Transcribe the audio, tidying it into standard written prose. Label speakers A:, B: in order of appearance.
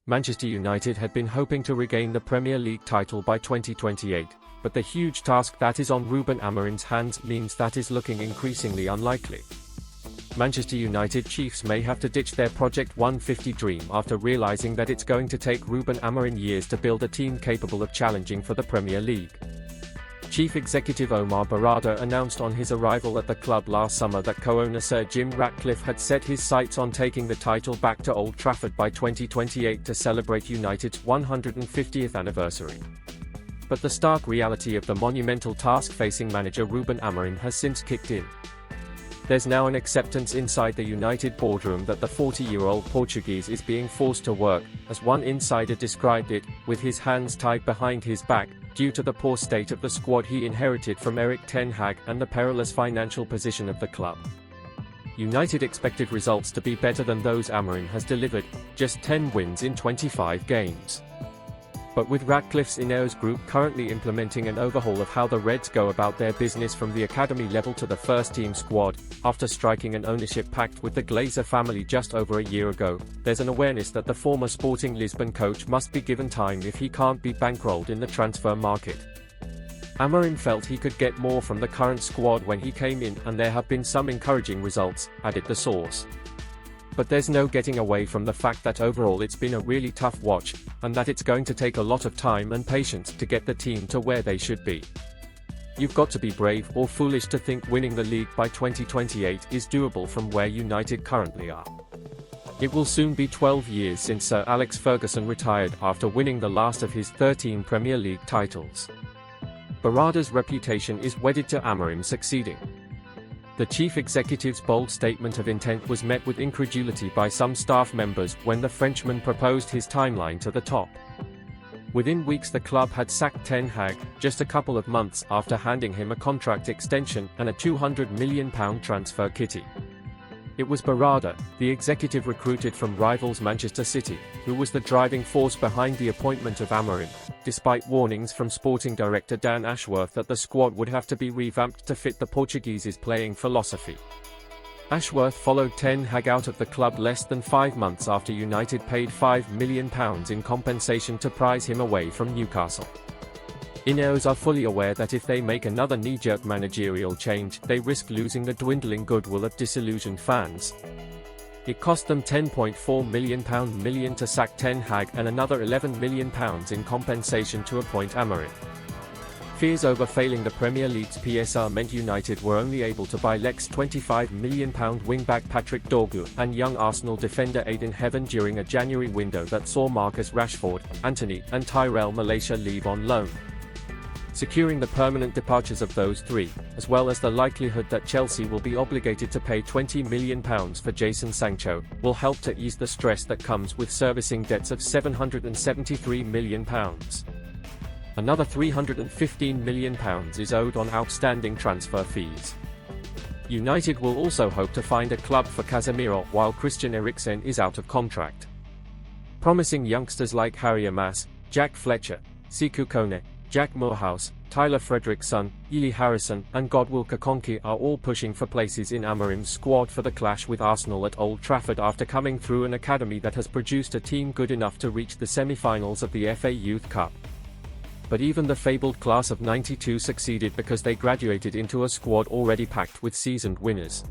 A: Manchester United had been hoping to regain the Premier League title by 2028, but the huge task that is on Ruben Amorim's hands means that is looking increasingly unlikely. Manchester United chiefs may have to ditch their Project 150 dream after realizing that it's going to take Ruben Amorim years to build a team capable of challenging for the Premier League. Chief Executive Omar Barada announced on his arrival at the club last summer that co-owner Sir Jim Ratcliffe had set his sights on taking the title back to Old Trafford by 2028 to celebrate United's 150th anniversary. But the stark reality of the monumental task facing manager Ruben Amorim has since kicked in. There's now an acceptance inside the United boardroom that the 40-year-old Portuguese is being forced to work, as one insider described it, with his hands tied behind his back, due to the poor state of the squad he inherited from Erik ten Hag and the perilous financial position of the club. United expected results to be better than those Amorim has delivered, just 10 wins in 25 games. But with Ratcliffe's Ineos group currently implementing an overhaul of how the Reds go about their business from the academy level to the first-team squad, after striking an ownership pact with the Glazer family just over a year ago, there's an awareness that the former Sporting Lisbon coach must be given time if he can't be bankrolled in the transfer market. Amorim felt he could get more from the current squad when he came in, and there have been some encouraging results, added the source. But there's no getting away from the fact that overall it's been a really tough watch, and that it's going to take a lot of time and patience to get the team to where they should be. You've got to be brave or foolish to think winning the league by 2028 is doable from where United currently are. It will soon be 12 years since Sir Alex Ferguson retired after winning the last of his 13 Premier League titles. Barada's reputation is wedded to Amorim succeeding. The chief executive's bold statement of intent was met with incredulity by some staff members when the Frenchman proposed his timeline to the top. Within weeks the club had sacked ten Hag, just a couple of months after handing him a contract extension and a £200 million transfer kitty. It was Barada, the executive recruited from rivals Manchester City, who was the driving force behind the appointment of Amorim, despite warnings from sporting director Dan Ashworth that the squad would have to be revamped to fit the Portuguese's playing philosophy. Ashworth followed ten Hag out of the club less than 5 months after United paid £5 million in compensation to prize him away from Newcastle. Ineos are fully aware that if they make another knee-jerk managerial change, they risk losing the dwindling goodwill of disillusioned fans. It cost them £10.4 million to sack ten Hag and another £11 million in compensation to appoint Amorim. Fears over failing the Premier League's PSR meant United were only able to buy Lex £25 million wingback Patrick Dorgu and young Arsenal defender Aiden Heaven during a January window that saw Marcus Rashford, Antony, and Tyrell Malacia leave on loan. Securing the permanent departures of those three, as well as the likelihood that Chelsea will be obligated to pay £20 million for Jadon Sancho, will help to ease the stress that comes with servicing debts of £773 million. Another £315 million is owed on outstanding transfer fees. United will also hope to find a club for Casemiro while Christian Eriksen is out of contract. Promising youngsters like Harry Amas, Jack Fletcher, Sekou Kone, Jack Moorhouse, Tyler Frederickson, Ely Harrison, and Godwill Kakonki are all pushing for places in Amorim's squad for the clash with Arsenal at Old Trafford after coming through an academy that has produced a team good enough to reach the semi-finals of the FA Youth Cup. But even the fabled class of '92 succeeded because they graduated into a squad already packed with seasoned winners.